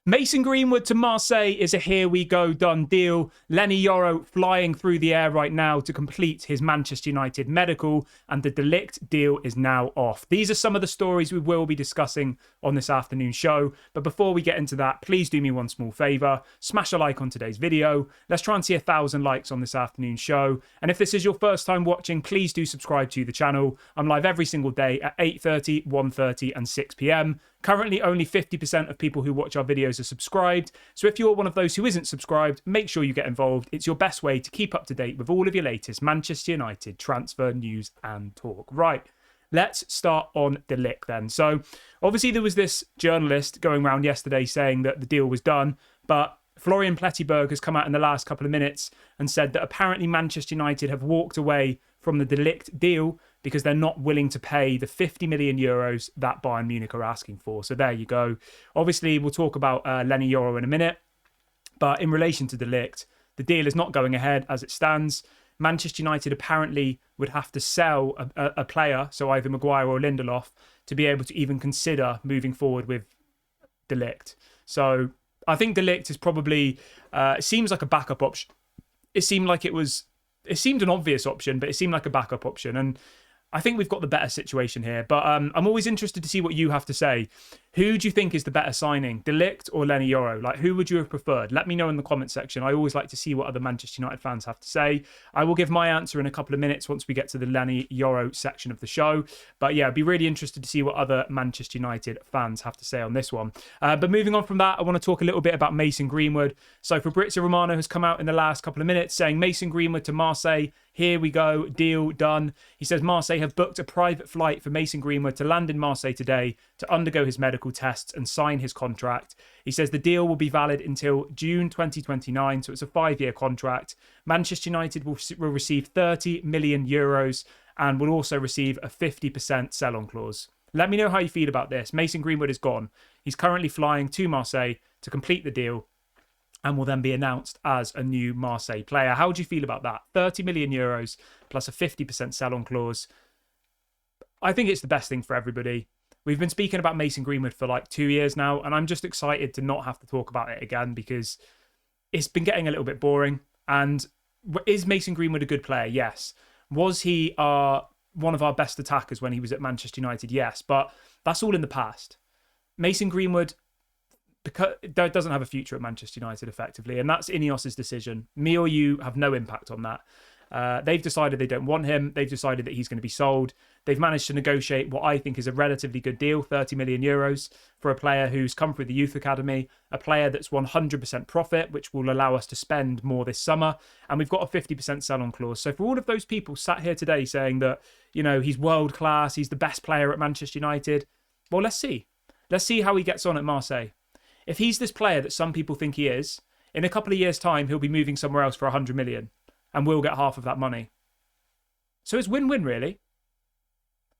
Mason Greenwood to Marseille is a here we go done deal. Lenny Yoro flying through the air right now to complete his Manchester United medical, and the Ligt deal is now off. These are some of the stories we will be discussing on this afternoon show. But before we get into that, please do me one small favour. Smash a like on today's video. Let's try and see 1,000 likes on this afternoon show. And if this is your first time watching, please do subscribe to the channel. I'm live every single day at 8:30, 1:30 and 6 p.m. Currently, only 50% of people who watch our videos are subscribed. So if you're one of those who isn't subscribed, make sure you get involved. It's your best way to keep up to date with all of your latest Manchester United transfer news and talk. Right, let's start on the Ligt then. So obviously there was this journalist going around yesterday saying that the deal was done, but Florian Plettenberg has come out in the last couple of minutes and said that apparently Manchester United have walked away from the Ligt deal because they're not willing to pay the 50 million euros that Bayern Munich are asking for. So there you go. Obviously, we'll talk about Leny Yoro in a minute. But in relation to the Ligt, the deal is not going ahead as it stands. Manchester United apparently would have to sell a player, so either Maguire or Lindelof, to be able to even consider moving forward with the Ligt. So I think the Ligt is probably, it seems like a backup option. It seemed an obvious option, but it seemed like a backup option. And I think we've got the better situation here. But I'm always interested to see what you have to say. Who do you think is the better signing, De Ligt or Leny Yoro? Like, who would you have preferred? Let me know in the comment section. I always like to see what other Manchester United fans have to say. I will give my answer in a couple of minutes once we get to the Leny Yoro section of the show. But yeah, I'd be really interested to see what other Manchester United fans have to say on this one. But moving on from that, I want to talk a little bit about Mason Greenwood. So Fabrizio Romano has come out in the last couple of minutes saying Mason Greenwood to Marseille. Here we go, deal done. He says Marseille have booked a private flight for Mason Greenwood to land in Marseille today to undergo his medical tests and sign his contract. He says the deal will be valid until June 2029, so it's a 5-year contract. Manchester United will receive 30 million euros and will also receive a 50% sell-on clause. Let me know how you feel about this. Mason Greenwood is gone. He's currently flying to Marseille to complete the deal and will then be announced as a new Marseille player. How do you feel about that? 30 million euros plus a 50% sell-on clause. I think it's the best thing for everybody. We've been speaking about Mason Greenwood for like 2 years now, and I'm just excited to not have to talk about it again because it's been getting a little bit boring. And is Mason Greenwood a good player? Yes. Was he one of our best attackers when he was at Manchester United? Yes, but that's all in the past. Mason Greenwood doesn't have a future at Manchester United effectively, and that's Ineos's decision. Me or you have no impact on that. They've decided they don't want him. They've decided that he's going to be sold. They've managed to negotiate what I think is a relatively good deal, 30 million euros, for a player who's come through the youth academy, a player that's 100% profit, which will allow us to spend more this summer. And we've got a 50% sell-on clause. So for all of those people sat here today saying that, you know, he's world class, he's the best player at Manchester United, well, let's see. Let's see how he gets on at Marseille. If he's this player that some people think he is, in a couple of years' time, he'll be moving somewhere else for 100 million. And we'll get half of that money. So it's win-win, really.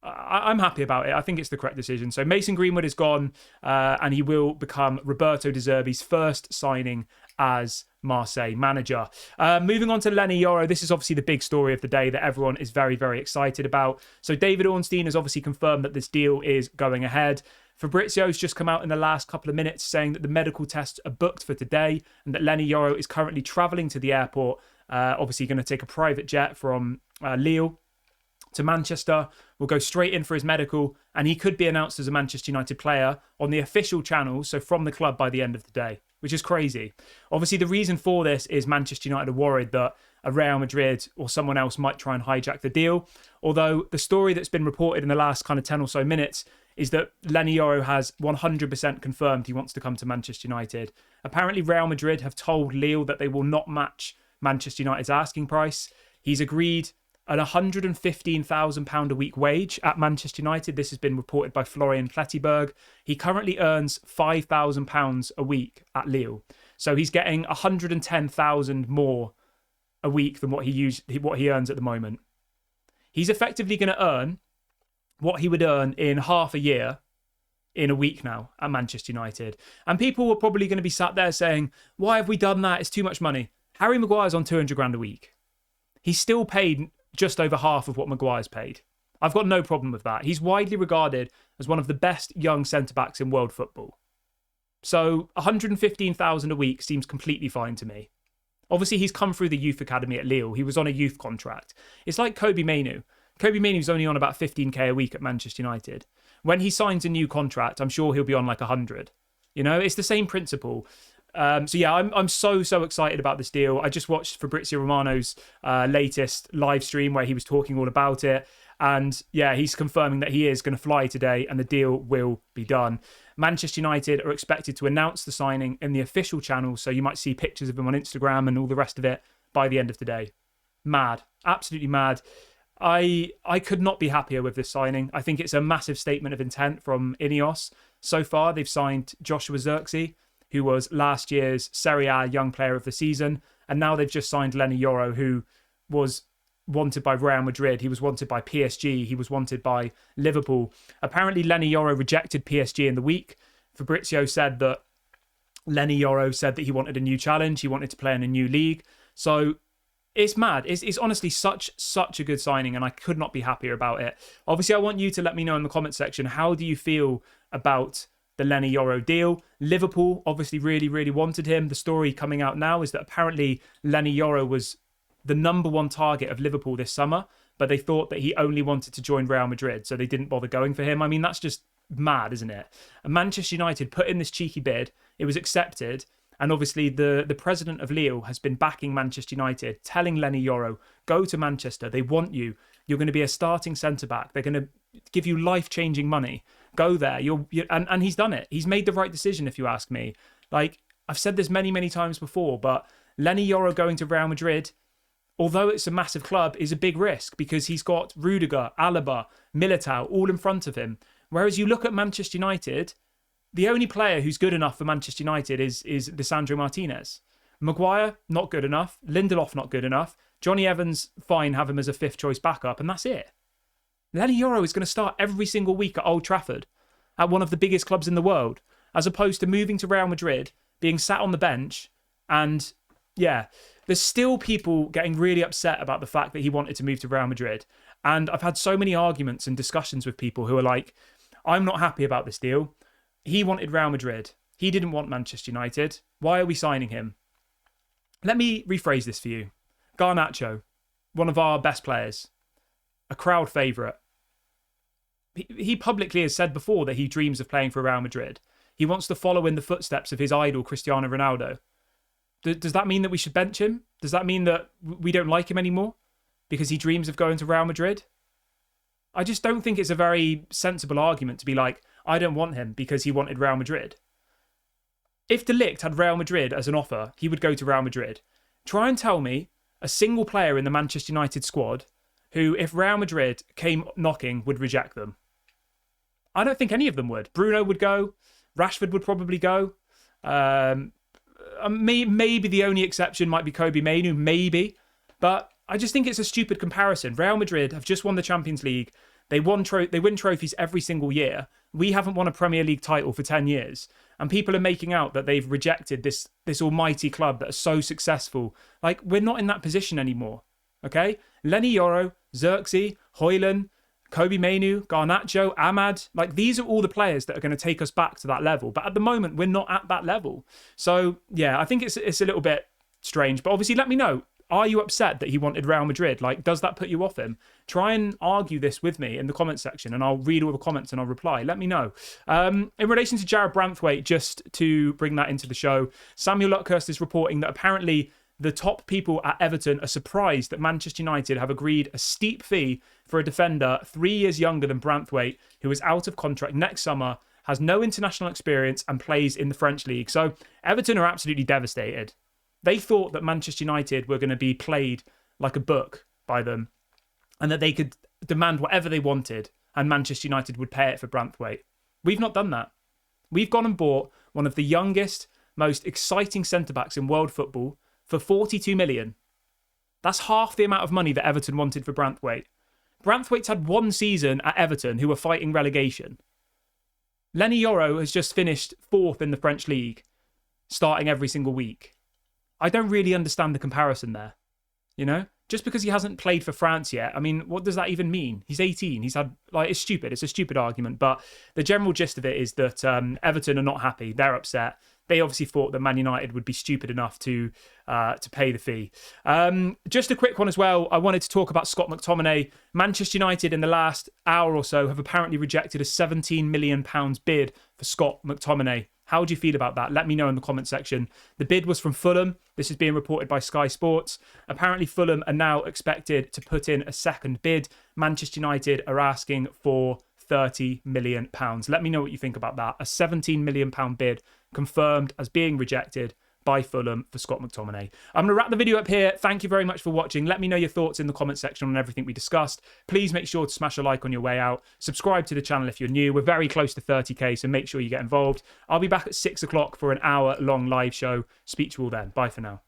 I'm happy about it. I think it's the correct decision. So Mason Greenwood is gone, and he will become Roberto De Zerbi's first signing as Marseille manager. Moving on to Leny Yoro, this is obviously the big story of the day that everyone is very, very excited about. So David Ornstein has obviously confirmed that this deal is going ahead. Fabrizio's just come out in the last couple of minutes saying that the medical tests are booked for today and that Leny Yoro is currently travelling to the airport, obviously going to take a private jet from Lille to Manchester, will go straight in for his medical, and he could be announced as a Manchester United player on the official channels, so from the club by the end of the day, which is crazy. Obviously, the reason for this is Manchester United are worried that a Real Madrid or someone else might try and hijack the deal, although the story that's been reported in the last kind of 10 or so minutes is that Leny Yoro has 100% confirmed he wants to come to Manchester United. Apparently, Real Madrid have told Lille that they will not match Manchester United's asking price. He's agreed an £115,000 a week wage at Manchester United. This has been reported by Florian Plettenberg. He currently earns £5,000 a week at Lille. So he's getting £110,000 more a week than what he earns at the moment. He's effectively going to earn what he would earn in half a year in a week now at Manchester United. And people were probably going to be sat there saying, why have we done that? It's too much money. Harry Maguire's on 200 grand a week. He's still paid just over half of what Maguire's paid. I've got no problem with that. He's widely regarded as one of the best young centre-backs in world football. So 115,000 a week seems completely fine to me. Obviously, he's come through the youth academy at Lille. He was on a youth contract. It's like Kobbie Mainoo. Kobbie Mainoo's only on about 15k a week at Manchester United. When he signs a new contract, I'm sure he'll be on like 100. You know, it's the same principle. So yeah, I'm so excited about this deal. I just watched Fabrizio Romano's latest live stream where he was talking all about it. And yeah, he's confirming that he is going to fly today and the deal will be done. Manchester United are expected to announce the signing in the official channel, so you might see pictures of him on Instagram and all the rest of it by the end of today. Mad. Absolutely mad. I could not be happier with this signing. I think it's a massive statement of intent from Ineos. So far, they've signed Joshua Zirkzee, who was last year's Serie A Young Player of the Season, and now they've just signed Leny Yoro, who was wanted by Real Madrid, he was wanted by PSG, he was wanted by Liverpool. Apparently, Leny Yoro rejected PSG in the week. Fabrizio said that Leny Yoro said that he wanted a new challenge, he wanted to play in a new league. So it's mad. It's honestly such a good signing, and I could not be happier about it. Obviously, I want you to let me know in the comment section, how do you feel about the Leny Yoro deal? Liverpool obviously really wanted him. The story coming out now is that apparently Leny Yoro was the number one target of Liverpool this summer, but they thought that he only wanted to join Real Madrid, so they didn't bother going for him. I mean, that's just mad, isn't it? And Manchester United put in this cheeky bid, it was accepted, and obviously the president of Lille has been backing Manchester United, telling Leny Yoro, go to Manchester, they want you, you're going to be a starting centre-back, they're going to give you life-changing money, go there. And he's done it. He's made the right decision, if you ask me. Like, I've said this many times before, but Leny Yoro going to Real Madrid, although it's a massive club, is a big risk because he's got Rudiger, Alaba, Militao all in front of him. Whereas you look at Manchester United, the only player who's good enough for Manchester United is Lisandro Martinez. Maguire, not good enough. Lindelof, not good enough. Johnny Evans, fine, have him as a fifth choice backup, and that's it. Leny Yoro is going to start every single week at Old Trafford, at one of the biggest clubs in the world, as opposed to moving to Real Madrid, being sat on the bench, and yeah, there's still people getting really upset about the fact that he wanted to move to Real Madrid. And I've had so many arguments and discussions with people who are like, I'm not happy about this deal. He wanted Real Madrid. He didn't want Manchester United. Why are we signing him? Let me rephrase this for you. Garnacho, one of our best players, a crowd favourite. He publicly has said before that he dreams of playing for Real Madrid. He wants to follow in the footsteps of his idol, Cristiano Ronaldo. Does that mean that we should bench him? Does that mean that we don't like him anymore because he dreams of going to Real Madrid? I just don't think it's a very sensible argument to be like, I don't want him because he wanted Real Madrid. If Ligt had Real Madrid as an offer, he would go to Real Madrid. Try and tell me a single player in the Manchester United squad who, if Real Madrid came knocking, would reject them. I don't think any of them would. Bruno would go. Rashford would probably go. Maybe the only exception might be Kobbie Mainoo, maybe. But I just think it's a stupid comparison. Real Madrid have just won the Champions League. They win trophies every single year. We haven't won a Premier League title for 10 years. And people are making out that they've rejected this almighty club that are so successful. Like, we're not in that position anymore. Okay? Leny Yoro, Zirkzee, Højlund, Kobbie Mainoo, Garnacho, Ahmad, like these are all the players that are going to take us back to that level. But at the moment, we're not at that level. So yeah, I think it's a little bit strange. But obviously, let me know. Are you upset that he wanted Real Madrid? Like, does that put you off him? Try and argue this with me in the comment section, and I'll read all the comments and I'll reply. Let me know. In relation to Jared Branthwaite, just to bring that into the show, Samuel Luckhurst is reporting that apparently the top people at Everton are surprised that Manchester United have agreed a steep fee for a defender 3 years younger than Branthwaite, who is out of contract next summer, has no international experience and plays in the French league. So Everton are absolutely devastated. They thought that Manchester United were going to be played like a book by them and that they could demand whatever they wanted and Manchester United would pay it for Branthwaite. We've not done that. We've gone and bought one of the youngest, most exciting centre-backs in world football for 42 million. That's half the amount of money that Everton wanted for Branthwaite. Branthwaite's had one season at Everton who were fighting relegation. Leny Yoro has just finished 4th in the French league, starting every single week. I don't really understand the comparison there. You know? just because he hasn't played for France yet, I mean, what does that even mean? He's 18. He's had, like, it's stupid. It's a stupid argument. But the general gist of it is that Everton are not happy. They're upset. They obviously thought that Man United would be stupid enough to pay the fee. Just a quick one as well. I wanted to talk about Scott McTominay. Manchester United in the last hour or so have apparently rejected a £17 million bid for Scott McTominay. How do you feel about that? Let me know in the comment section. The bid was from Fulham. This is being reported by Sky Sports. Apparently, Fulham are now expected to put in a second bid. Manchester United are asking for £30 million. Let me know what you think about that. A £17 million bid confirmed as being rejected by Fulham for Scott McTominay. I'm going to wrap the video up here. Thank you very much for watching. Let me know your thoughts in the comment section on everything we discussed. Please make sure to smash a like on your way out. Subscribe to the channel if you're new. We're very close to 30k, so make sure you get involved. I'll be back at 6 o'clock for an hour-long live show. Speak to you all then. Bye for now.